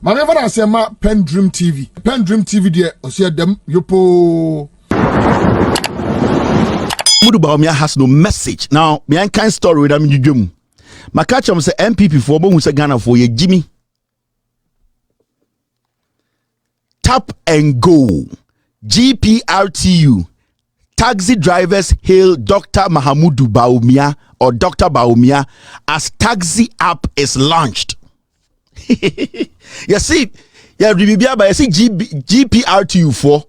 My never say ma PENDREAM TV. PENDREAM TV there, see them yopo. Bawumia has no message. Now, me kind story with them you. My catch say MPP for who say Ghana for ye Jimmy. Tap and go. GPRTU. Taxi drivers hail Dr. Mahamudu Bawumia or Dr. Bawumia as taxi app is launched. You see, yeah, you see GPRTU for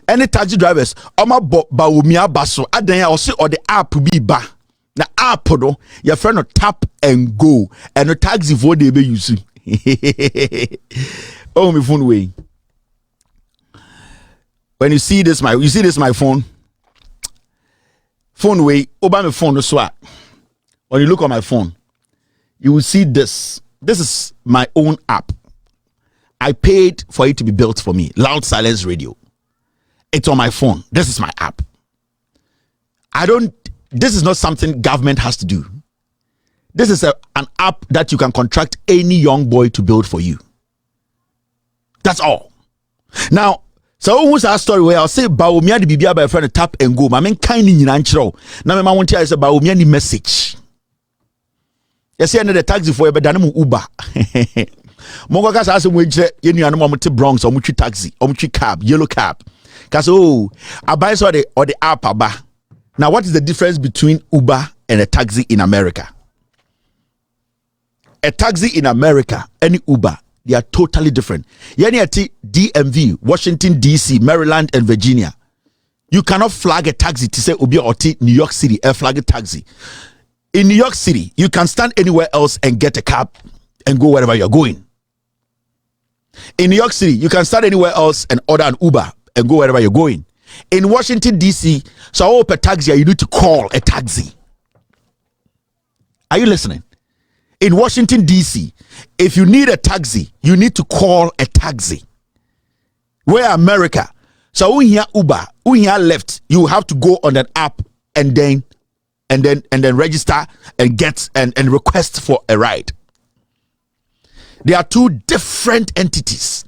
any taxi drivers. Oma Bawumia baso adan or see or the app be ba. Na app do your friend no tap and go and no taxi for they be use. Oh my phone way. When you see this my phone. Phone way, open my phone so when you look on my phone, you will see this. This is my own app. I paid for it to be built for me. Loud Silence Radio. It's on my phone. This is my app. This is not something government has to do. This is an app that you can contract any young boy to build for you. That's all. Now, so who's our story where I'll say Bawumia the Bibia by a friend tap and go. My men kind in Nanchro. Now my want to say Bawumia the message. You see another taxi for you, but Danamu Uber. Mongokas ask him which you animal Bronx or muchi taxi or muchi cab, yellow cab. Cause I buy so the app aba. Now what is the difference between Uber and a taxi in America? A taxi in America, any Uber, they are totally different. Yani ati DMV, Washington DC, Maryland and Virginia. You cannot flag a taxi to say Obi or New York City, a flag a taxi. In New York City, you can stand anywhere else and get a cab and go wherever you're going. In New York City, you can stand anywhere else and order an Uber and go wherever you're going. In Washington DC, so I open a taxi, you need to call a taxi. Are you listening? In Washington DC, if you need a taxi, you need to call a taxi. Where America, so when here Uber, when here left, you have to go on an app and then register and get and request for a ride. There are two different entities.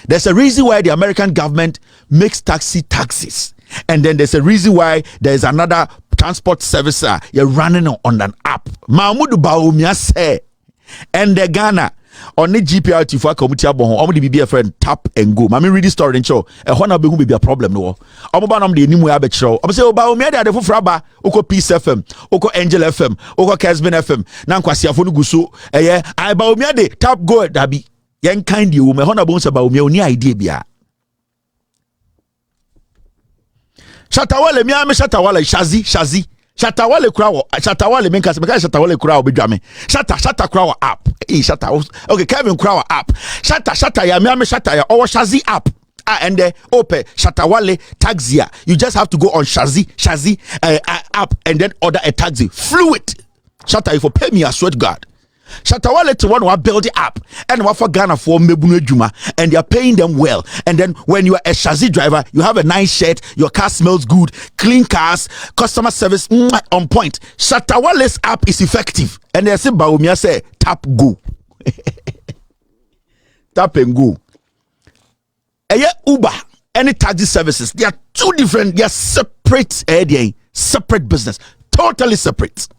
There's a reason why the American government makes taxis, and then there's a reason why there's another transport service you're running on an app. Mahamudu Bawumia say, and the Ghana on the GPRT for committee abon omo the be a friend tap and go. Mami read the story and show e ho na be be a problem no. Omo ba nam de nimu ya be chiro. Omo say Bawumia de foforo aba, oko Peace FM, oko Angel FM, oko Kesben FM, na nkwasiafo no guso eye I Bawumia de tap go dabi. Yen kind you me ho na bo say Bawumia oni idea bia. Shatawale mi ame shatawale shazi shatawale kura shatawale menka shatawale kura obedwame shata kura app shata okay Kevin kura app shata ya mi ame shata ya owo shazi app and open shatawale taxia. You just have to go on shazi app and then order a taxi fluid. Shata if you pay me, I swear to God. Shatawale to one who build the app and what for Ghana for Mebunu Juma, and they are paying them well. And then when you are a Shazi driver, you have a nice shirt, your car smells good, clean cars, customer service on point. Shatawale's app is effective, and they say Bawumia say tap go, tap and go. Uber, any taxi services, they are two different, they are separate, separate business, totally separate.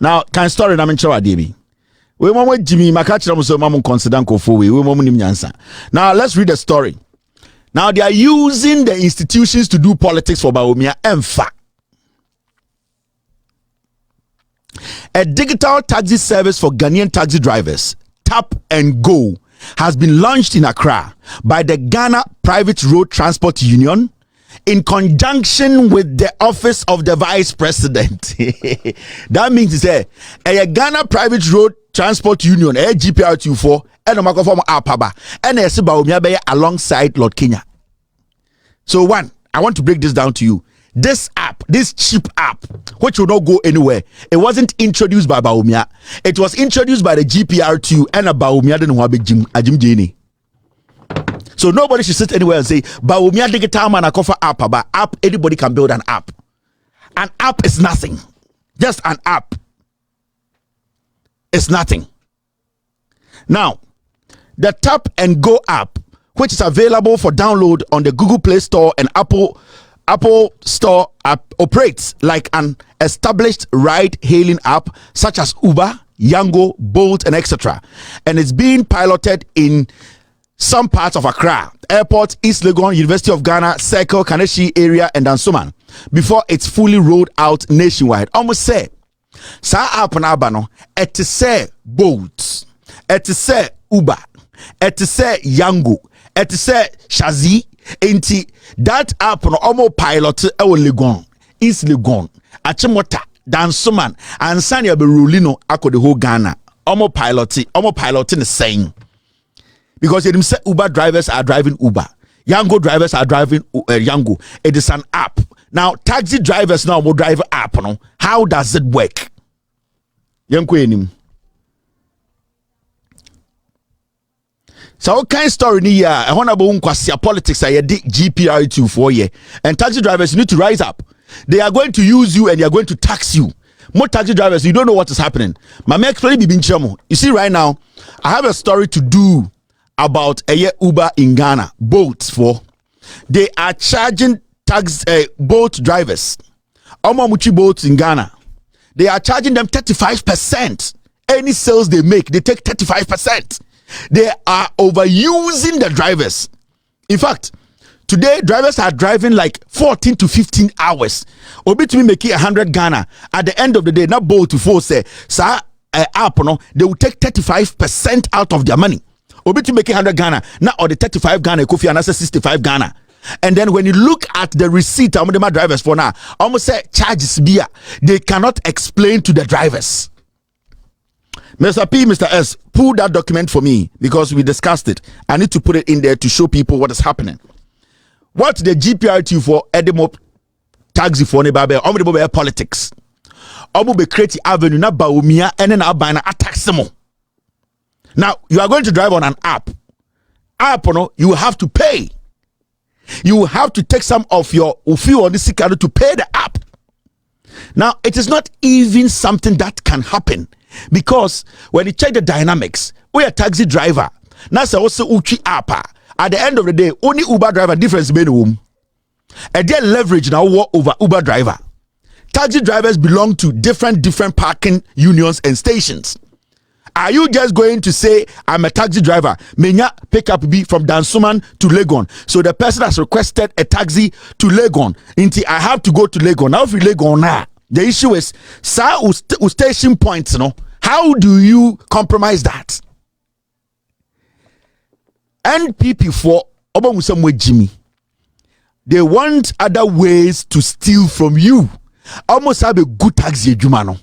Now, can story na mencho adebi. We mama Jimmy makachira mo so mama consider nkofo we mama nim nyansa. Now, let's read the story. Now, they are using the institutions to do politics for Bawumia emfa. A digital taxi service for Ghanaian taxi drivers, Tap and Go, has been launched in Accra by the Ghana Private Road Transport Union in conjunction with the office of the vice president. That means to say a Ghana Private Road Transport Union, a GPRT4, and a microphone Apaba, and a Bawumia alongside Lord Kenya. So one, I want to break this down to you. This app, this cheap app, which will not go anywhere, it wasn't introduced by Bawumia. It was introduced by the GPRT and a Bawumia didn't want to Jim Jini. So nobody should sit anywhere and say Bawumia digital man a cover app, but app anybody can build an app. An app is nothing. Just an app. It's nothing. Now, the Tap and Go app, which is available for download on the Google Play Store and Apple Store, operates like an established ride-hailing app such as Uber, Yango, Bolt, and etc. And it's being piloted in some parts of Accra, Airport, East Legon, University of Ghana, Circle, Kaneshi area, and Dansoman before it's fully rolled out nationwide. Almost say, sa app na abano, et say Bolt, et say Uber, et say Yango, et say Shazi, enti that app no almost pilot ewo Legon, East Legon, Achimota, Dansoman, and Sanya be rolling ako the whole Ghana. Almost piloting the same. Because you say Uber drivers are driving Uber, Yango drivers are driving Yango. It is an app. Now taxi drivers now will drive app. No, how does it work? Yanko. So what kind of story ni ya? I wanna go politics. I did GPR2 for year, and taxi drivers need to rise up. They are going to use you and they are going to tax you. More taxi drivers, you don't know what is happening. My explain be you see right now, I have a story to do about a Uber in Ghana, Bolt for. They are charging boat drivers. Omamuchi boats in Ghana. They are charging them 35%. Any sales they make, they take 35%. They are overusing the drivers. In fact, today drivers are driving like 14 to 15 hours. Obi to me make it 100 Ghana. At the end of the day, not boat to force say, sir, app no, they will take 35% out of their money. Obi to make it 100 Ghana, now or the 35 Ghana, Kofi and 65 Ghana. And then when you look at the receipt, I'm my drivers for now, almost say charges beer. They cannot explain to the drivers. Mr. P, Mr. S, pull that document for me because we discussed it. I need to put it in there to show people what is happening. What the GPR2 for Edimo taxi for Nebabe, politics. Obu be create avenue na Bawumia and then abana attack some. Now you are going to drive on an app. No, you have to pay. You have to take some of your ufi or this card to pay the app. Now it is not even something that can happen because when you check the dynamics, we are taxi driver. Now say also uchi app. At the end of the day, only Uber driver difference between and their leverage now over Uber driver. Taxi drivers belong to different parking unions and stations. Are you just going to say I'm a taxi driver? Menya pick up be from Dansoman to Legon. So the person has requested a taxi to Legon. Until I have to go to Legon. Now if you Legon now, the issue is sir station points, how do you compromise that? NPP for Obamusamwe Jimmy. They want other ways to steal from almost have a good taxi jumano.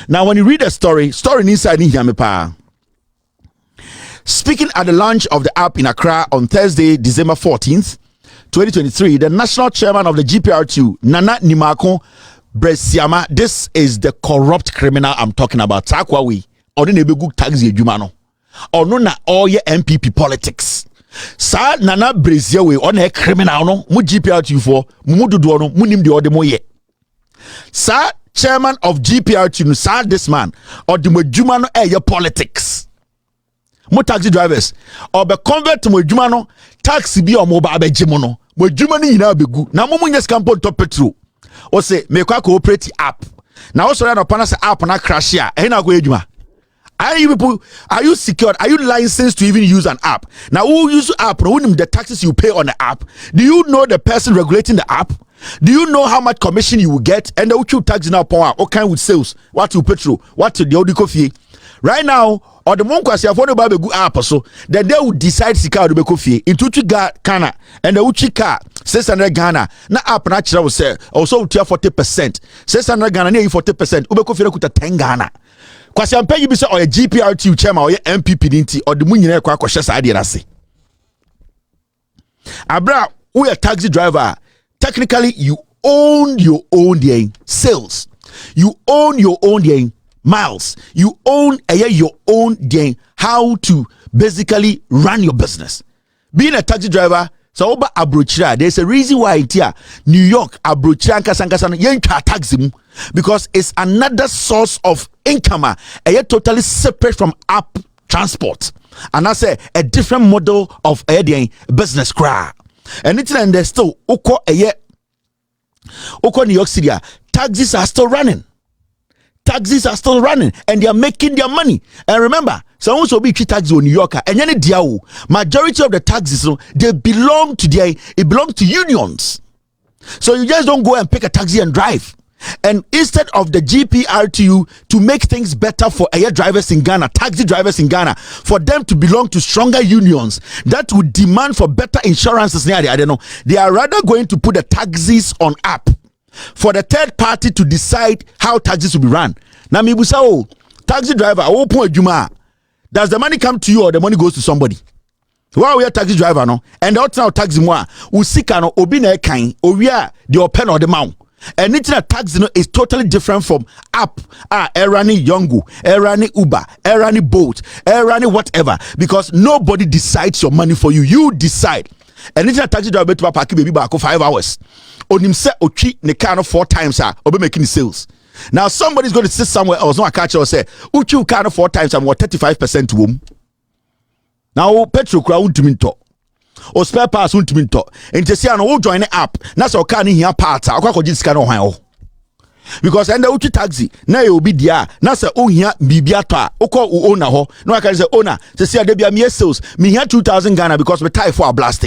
Now, when you read the story inside in here, speaking at the launch of the app in Accra on Thursday, December 14th, 2023, the national chairman of the GPR2, Nana Nimako Bresiama, this is the corrupt criminal I'm talking about. Takwawi, or the good taxi jumano, or no na all your MPP politics. Sa Nana Bresiawe on a criminal no, mu GPR2 for Mudu Duono, Munim de Odemoye. Sa chairman of GPR2, sir, this man, or the Mojumano air politics. Mo taxi drivers, or be convert to Mojumano, taxi be or mobile be Jimono, Mojumani in our begu. Now, Momunyas campo top petrol. Or say, make a cooperative app. Now, also, run upon us app on a crash here. And I go, Juma. Are you secured? Are you licensed to even use an app? Now, who use the app? Who the taxes you pay on the app? Do you know the person regulating the app? Do you know how much commission you will get? And the uchu tax now power, what kind with sales, what to petrol, what to the coffee. Right now, or the monk say affordable buy a good app so then they will decide si car to be coffee into Ghana and the uchi car 600 Ghana na app natural will say also 40%. 600 Ghana near 40%. Ube coffee kuta 10 Ghana. Kwasi ampe you be say or a GPR2 chairman or MPP dinti or the munyi na kwa kwa shesa adi rasi. Abra, we a taxi driver. Technically, you own your own sales. You own your own miles. You own your own how to basically run your business. Being a taxi driver, so over abrochira, there's a reason why it's here. New York abrochira kasankasana yenka taxi because it's another source of income. Totally separate from app transport. And I say a different model of business cry. And it's and there's still New York City, taxis are still running. Taxis are still running and they are making their money. And remember, so also be taxi in New York and any diao, majority of the taxis they belong to unions. So you just don't go and pick a taxi and drive. And instead of the GPRTU to make things better for air drivers in Ghana, taxi drivers in Ghana, for them to belong to stronger unions that would demand for better insurances, I don't know. They are rather going to put the taxis on app for the third party to decide how taxis will be run. Now, Mibusa, taxi driver, does the money come to you or the money goes to somebody? Well, we are taxi driver, no, and the now taxi moi, Usikano, Obina Kain, or we are the open or the mount. And internet taxi is totally different from app, Erani Yongu, Erani Uber, Erani Boat, Erani whatever, because nobody decides your money for you. You decide. And internet taxi driver to park baby back 5 hours. On himself or cheat the car 4 times or be making sales. Now somebody's going to sit somewhere else, no I catch or say, Uchi car 4 times and what 35% to whom. Now petrol crowd to me talk. Or spare parts won't mean talk. And to see an old join the app, that's our can here part. I can't just can because and the Uchi taxi now you be there. That's a own here Bibiata, Oko owner ho. No, I can say owner to see a debut me sales. Me here 2,000 Ghana because we tie for a blast.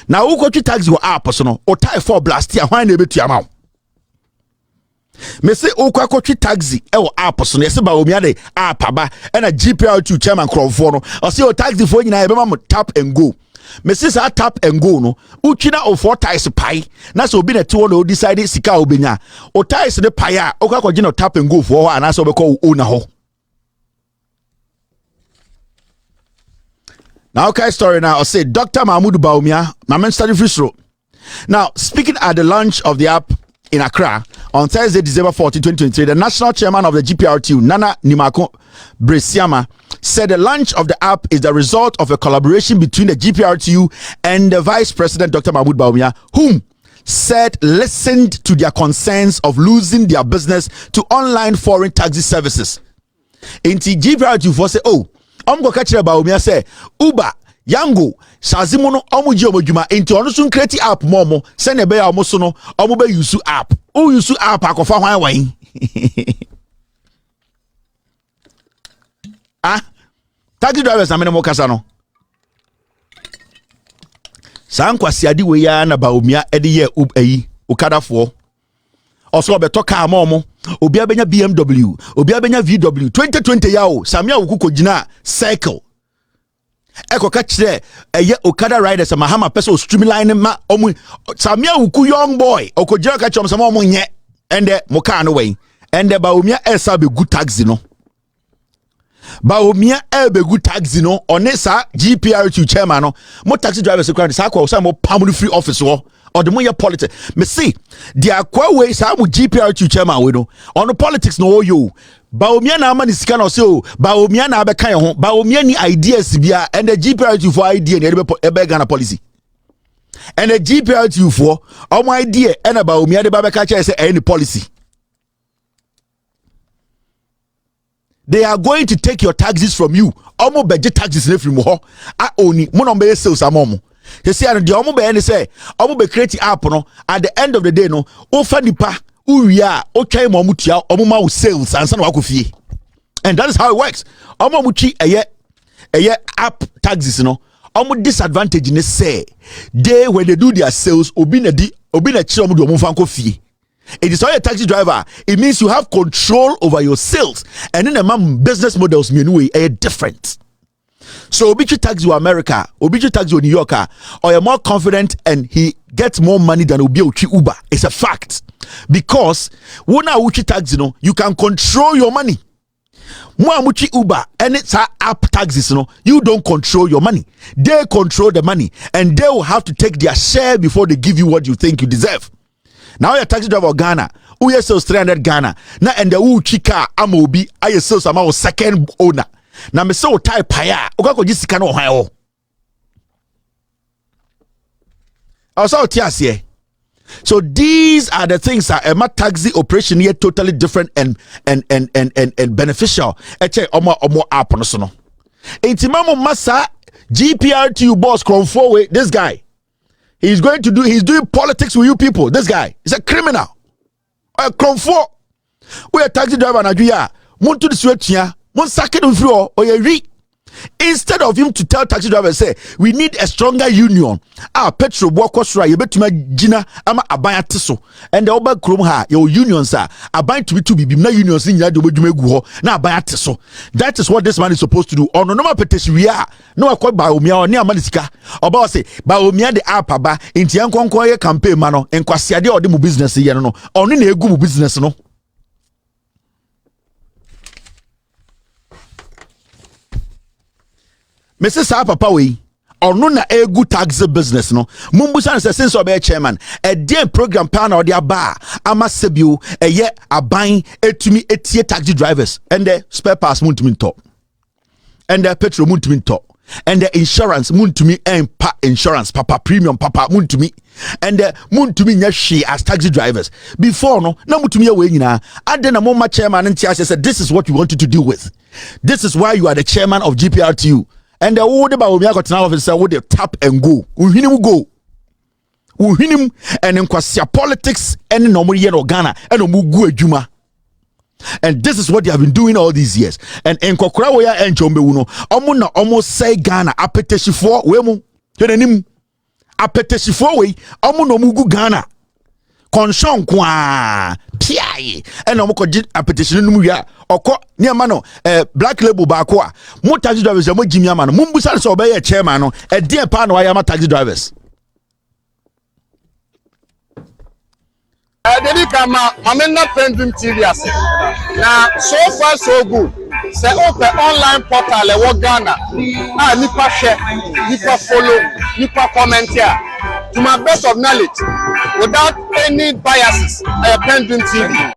Now Uchi taxi or app personal or tie for blast here. Why never to amount? Me say Okochi taxi app person yes Bawumia de app aba and a GPR2 chairman crowd no or say o taxi for you na e tap and go. Me say say tap and go no uchina o 4 ties pie na so obi na ti wo no decide sika obenya o ties de pie a okwakoje no tap and go for ho ana so be call owner ho. Now okay story now I say Dr. Mahmoud Bawumia my study free. Now speaking at the launch of the app in Accra on Thursday, December 14, 2023, the national chairman of the GPRTU, Nana Nimako Bresiama, said the launch of the app is the result of a collaboration between the GPRTU and the Vice President, Dr. Mahmoud Bawumia, whom said listened to their concerns of losing their business to online foreign taxi services. In the GPRTU, for say, oh, I'm going to catch Bawumia say, Uber, Yango, Shazimono, Omuji Omojuma, into Onusun create app momo, send a bear Mosono, Omube Yusu app. Oh, Yusu app, I could find why. Taxi drivers, I'm in a Mocasano. Sankwa Siadi, we are na Bawumia, Eddie, Ukada 4. Also, be talk momo, Obia Benya BMW, Obia Benya VW, 2020 yao, Samia Ukuko Jina, cycle. Eko kachire Okada riders Mahama peso streamline ma omu Samia uku young boy okojira kachom sama omu nye ende moka no way ende Bawumia esa be good taxi no Bawumia be good taxi no onesa GPRTU chairman no mo taxi drivers kwani sa kwa mo pamulu free office wo or the more politics me see dia kwa way sa mo GPRTU chairman we no on politics no yo Bawumia na amani sika no so Bawumia na abeka ye ho Bawumia ni ideas bia and the GPRTU for idea na ebe Ghana policy and the GPRTU for omo idea and Bawumia de babeka che say any policy. They are going to take your taxes from you. Omo budget taxes na from ho a oni mo no be sales amomo. You see and the omo be say omo be create app no at the end of the day no ofa nipa uria okay momutia omuma sales and san wakofie. And that is how it works. Omomuchi eye app taxes no omo disadvantage ne say they when they do their sales obi na chi omo do omo fan kofie. It is all a taxi driver. It means you have control over your sales. And in the business models mean are different. So Obichi taxi America, Obichi taxi New Yorker, or you're more confident and he gets more money than Obi Uber. It's a fact. Because when Uchi taxi no, you can control your money. Muamuchi Uber and it's our app taxis no, you don't control your money. They control the money and they will have to take their share before they give you what you think you deserve. Now you're taxi driver Ghana, who you sales 300 Ghana. Now and the Uchi car Amobi, I sales amount second owner. Now me so type paya, okako jisika no hwan. I was out here. So these are the things that a taxi operation here totally different and beneficial. Eche omo app no so no. Intimamo Massa GPRTU boss Kronfowe, this guy. He's doing politics with you people. This guy is a criminal. Kronfo. We are taxi driver Nigeria. Muntu diswetia. Mon sake dum free or ye. Instead of him to tell taxi driver, say, we need a stronger union. Petrol workers right, you bet to my Gina, ama abaya tiso. And the oba krum ha, your unions are abaya to be na unions in ya do go na abaya tiso. That is what this man is supposed to do. On no petition we are no akwa Bawumia or near Manisika. Oba say Bawumia the apaba inti yankonko ye campaign mano en kwasiade or the business ye no. Oni na egu business no. Mrs. Papa we ono na egu taxi business no mumbusa say since obe chairman e dey program plan or dia bar amasebio eye aban etumi etie taxi drivers and the spare parts muntumi top and the petrol muntumi top and the insurance muntumi empa insurance papa premium papa muntumi and the muntumi nya hwe as taxi drivers before no na muntumi ya we nyina ade na mumma chairman ntia said this is what we wanted to deal with, this is why you are the chairman of GPRTU. And the old Bawumia got now officer would tap and go. Uhinim go. Uhinim and in kwasia politics and no more Ghana and no mugu ejuma. And this is what they have been doing all these years. And in Kokrawaya and Chombe Uno, Omuna almost say Ghana apetition for wemu. Herenim apetition for way, Omuno mugu Ghana. Konshon kwa piaye and omoko apetition no ya oko ni amano black label ba ko a mo taxi drivers mo jimi amano mumbusa so obey chairman no e dey pa no ya ma taxi drivers Dedi kama mamena PENDREAM TV ase na so far so good say open online portal e wo Ghana nipa share nipa follow nipa comment here to my best of knowledge without any biases PENDREAM TV.